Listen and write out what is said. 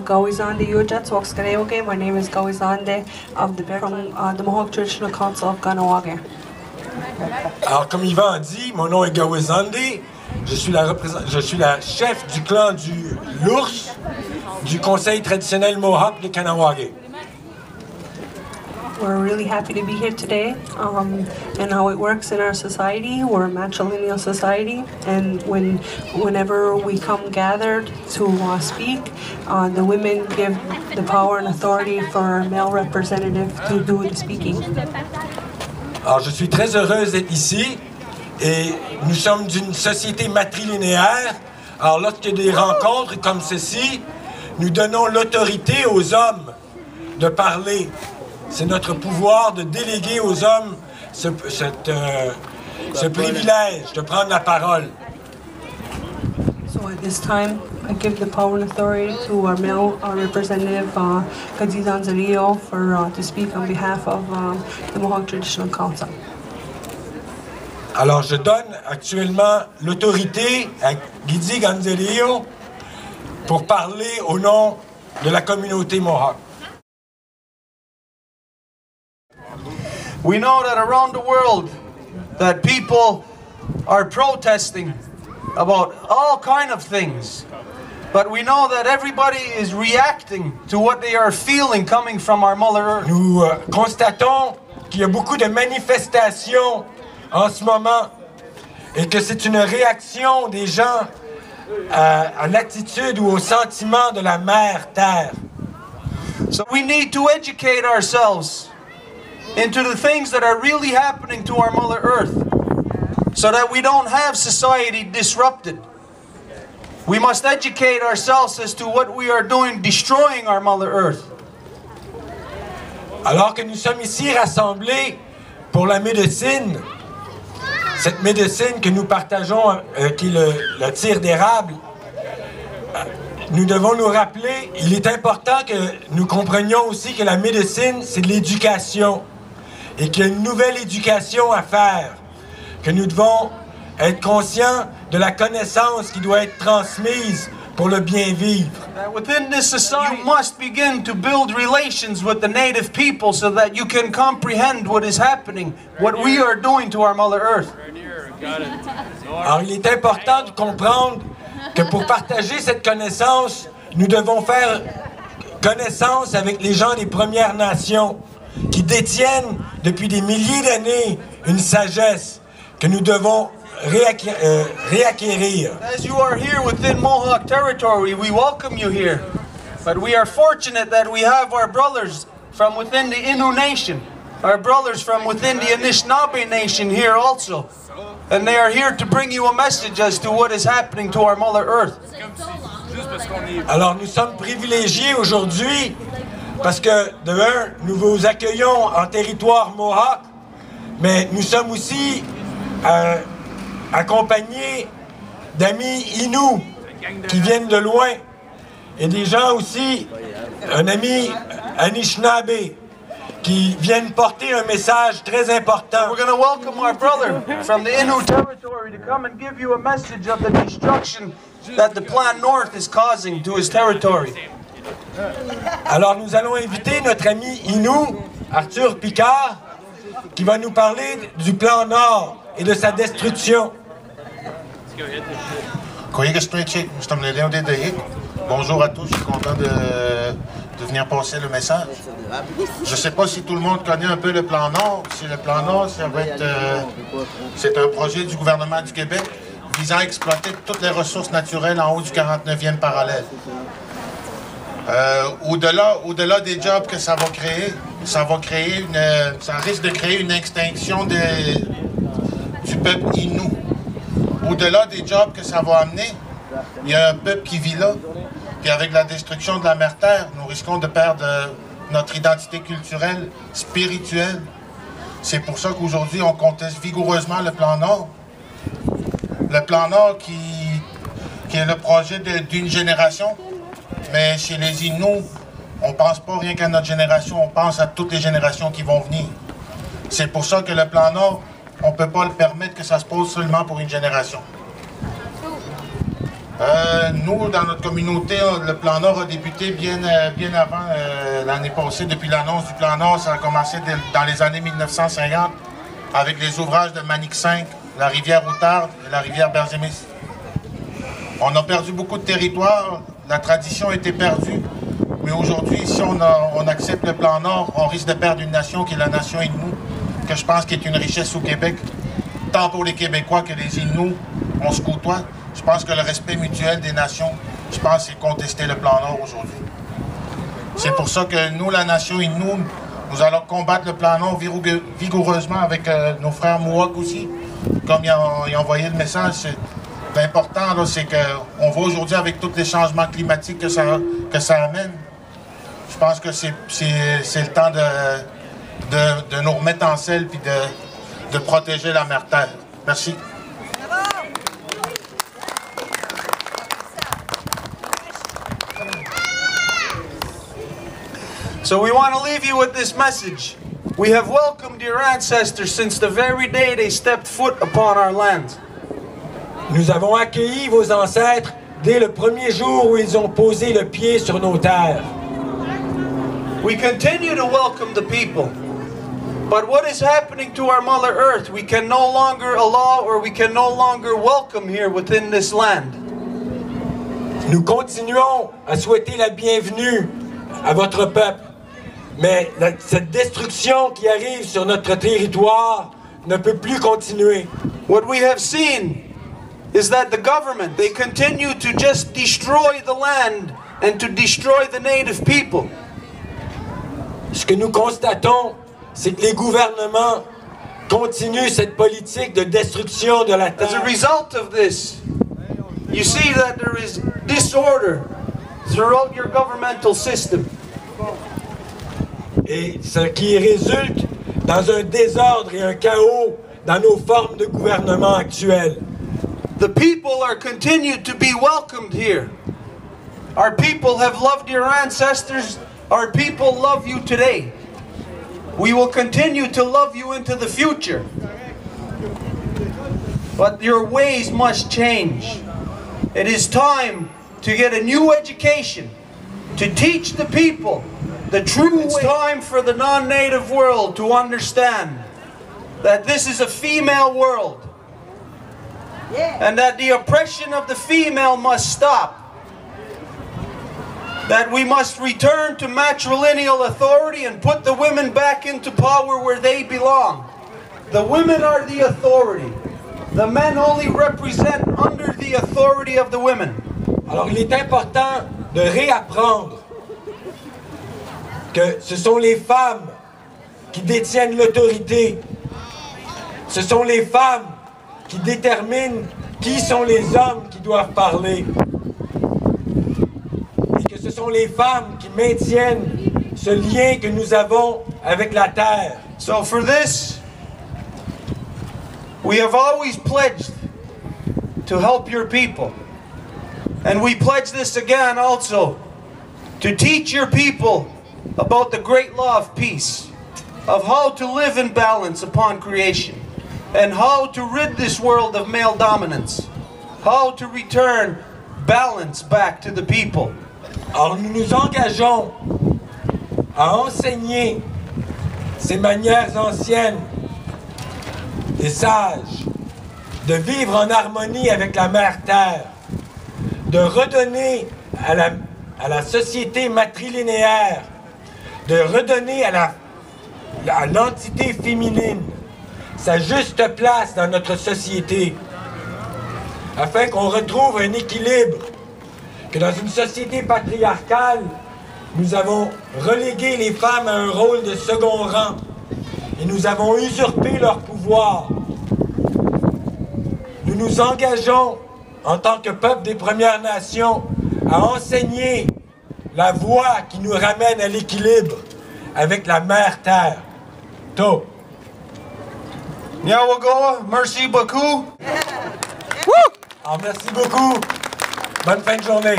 Gawizande Yujats Wakskareoge. My name is Gawizande from the Mohawk Traditional Council of Kahnawake. Alors, comme Yvan a dit, mon nom est Gawizande. Je suis la chef du clan du l'ours du Conseil traditionnel Mohawk de Kahnawake. We're really happy to be here today, and how it works in our society. We're a matrilineal society, and whenever we come gathered to speak, the women give the power and authority for our male representative to do the speaking. Alors, je suis très heureuse d'être ici, et nous sommes d'une société matrilinéaire. Alors, lorsqu'il y a des rencontres comme ceci, nous donnons l'autorité aux hommes de parler. C'est notre pouvoir de déléguer aux hommes ce privilège de prendre la parole. So at this time, I give the power and authority to our male representative, Gadzizan Zario, to speak on behalf of the Mohawk Traditional Council. Alors, je donne actuellement l'autorité à Gidzi Ganzerio pour parler au nom de la communauté Mohawk. We know that around the world that people are protesting about all kinds of things. But we know that everybody is reacting to what they are feeling coming from our Mother Earth. Nous constatons qu'il y a beaucoup de manifestations en ce moment et que c'est une réaction des gens à l'attitude ou au sentiment de la mère Terre. So we need to educate ourselves into the things that are really happening to our Mother Earth, so that we don't have society disrupted. We must educate ourselves as to what we are doing, destroying our Mother Earth. Alors que nous sommes ici rassemblés pour la médecine, cette médecine que nous partageons, qui est le tir d'érable, nous devons nous rappeler, il est important que nous comprenions aussi que la médecine, c'est de l'éducation. Et qu'il y a une nouvelle éducation à faire, que nous devons être conscients de la connaissance qui doit être transmise pour le bien vivre. Within this society, you must begin to build relations with the native people so that you can comprehend what is happening, what we are doing to our Mother Earth. Alors, il est important de comprendre que pour partager cette connaissance, nous devons faire connaissance avec les gens des Premières Nations, qui détiennent depuis des milliers d'années une sagesse que nous devons réacquérir. As you are here within Mohawk territory, we welcome you here. But we are fortunate that we have our brothers from within the Innu Nation, our brothers from within the Anishinaabe Nation here also. And they are here to bring you a message as to what is happening to our Mother Earth. Alors nous sommes privilégiés aujourd'hui parce que, de un, nous vous accueillons en territoire Mohawk, mais nous sommes aussi accompagnés d'amis Innu qui viennent de loin, et des gens aussi, un ami Anishinaabe, qui viennent porter un message très important. We're going to welcome our brother from the Innu territory to come and give you a message of the destruction that the Plan North is causing to his territory. Alors nous allons inviter notre ami Innu, Arthur Picard, qui va nous parler du plan Nord et de sa destruction. Bonjour à tous, je suis content de venir passer le message. Je ne sais pas si tout le monde connaît un peu le plan Nord. Si le plan Nord, c'est un projet du gouvernement du Québec visant à exploiter toutes les ressources naturelles en haut du 49e parallèle. Au-delà des jobs que ça va créer, ça risque de créer une extinction du peuple Innu. Au-delà des jobs que ça va amener, il y a un peuple qui vit là. Puis avec la destruction de la mère Terre, nous risquons de perdre notre identité culturelle, spirituelle. C'est pour ça qu'aujourd'hui, on conteste vigoureusement le plan Nord. Le plan Nord qui est le projet d'une génération. Mais chez les Inuits, on ne pense pas rien qu'à notre génération, on pense à toutes les générations qui vont venir. C'est pour ça que le plan Nord, on ne peut pas le permettre que ça se pose seulement pour une génération. Nous, dans notre communauté, le Plan Nord a débuté bien avant l'année passée. Depuis l'annonce du Plan Nord, ça a commencé dans les années 1950 avec les ouvrages de Manic 5, la rivière Outarde et la rivière Bergémis. On a perdu beaucoup de territoire, la tradition a été perdue, mais aujourd'hui, si on accepte le Plan Nord, on risque de perdre une nation qui est la nation Innu, que je pense qui est une richesse au Québec, tant pour les Québécois que les Inuits, on se côtoie. Je pense que le respect mutuel des nations, je pense, c'est contester le Plan Nord aujourd'hui. C'est pour ça que nous, la nation Innu, nous allons combattre le Plan Nord vigoureusement avec nos frères Mohawks aussi. Comme ils ont envoyé le message, l'important, c'est qu'on voit aujourd'hui avec tous les changements climatiques que ça amène. Je pense que c'est le temps de nous remettre en selle et de protéger la mère Terre. Merci. So we want to leave you with this message. We have welcomed your ancestors since the very day they stepped foot upon our land. Nous avons accueilli vos ancêtres dès le premier jour où ils ont posé le pied sur nos terres. We continue to welcome the people. But what is happening to our Mother Earth, we can no longer allow or we can no longer welcome here within this land. Nous continuons à souhaiter la bienvenue à votre peuple. Mais cette destruction qui arrive sur notre territoire ne peut plus continuer. What we have seen is that the government, they continue to just destroy the land and to destroy the native people. Ce que nous constatons, c'est que les gouvernements continuent cette politique de destruction de la terre. As a result of this, you see that there is disorder throughout your governmental system. Et ce qui résulte dans un désordre et un chaos dans nos formes de gouvernement actuelles. The people are continued to be welcomed here. Our people have loved your ancestors. Our people love you today. We will continue to love you into the future. But your ways must change. It is time to get a new education, to teach the people the true way. It's time for the non-native world to understand that this is a female world. And that the oppression of the female must stop. That we must return to matrilineal authority and put the women back into power where they belong. The women are the authority. The men only represent under the authority of the women. Alors il est important de réapprendre que ce sont les femmes qui détiennent l'autorité. Ce sont les femmes qui déterminent qui sont les hommes qui doivent parler. Et que ce sont les femmes qui maintiennent ce lien que nous avons avec la terre. So for this, we have always pledged to help your people. And we pledge this again also, to teach your people about the great law of peace, of how to live in balance upon creation, and how to rid this world of male dominance, how to return balance back to the people. Alors nous nous engageons à enseigner ces manières anciennes et sages de vivre en harmonie avec la mère Terre, de redonner à la société matrilinéaire, de redonner à l'entité féminine sa juste place dans notre société, afin qu'on retrouve un équilibre, que dans une société patriarcale, nous avons relégué les femmes à un rôle de second rang et nous avons usurpé leur pouvoir. Nous nous engageons en tant que peuple des Premières Nations à enseigner la voie qui nous ramène à l'équilibre avec la mère Terre. To. Nyawagoa, merci beaucoup. Alors, merci beaucoup. Bonne fin de journée.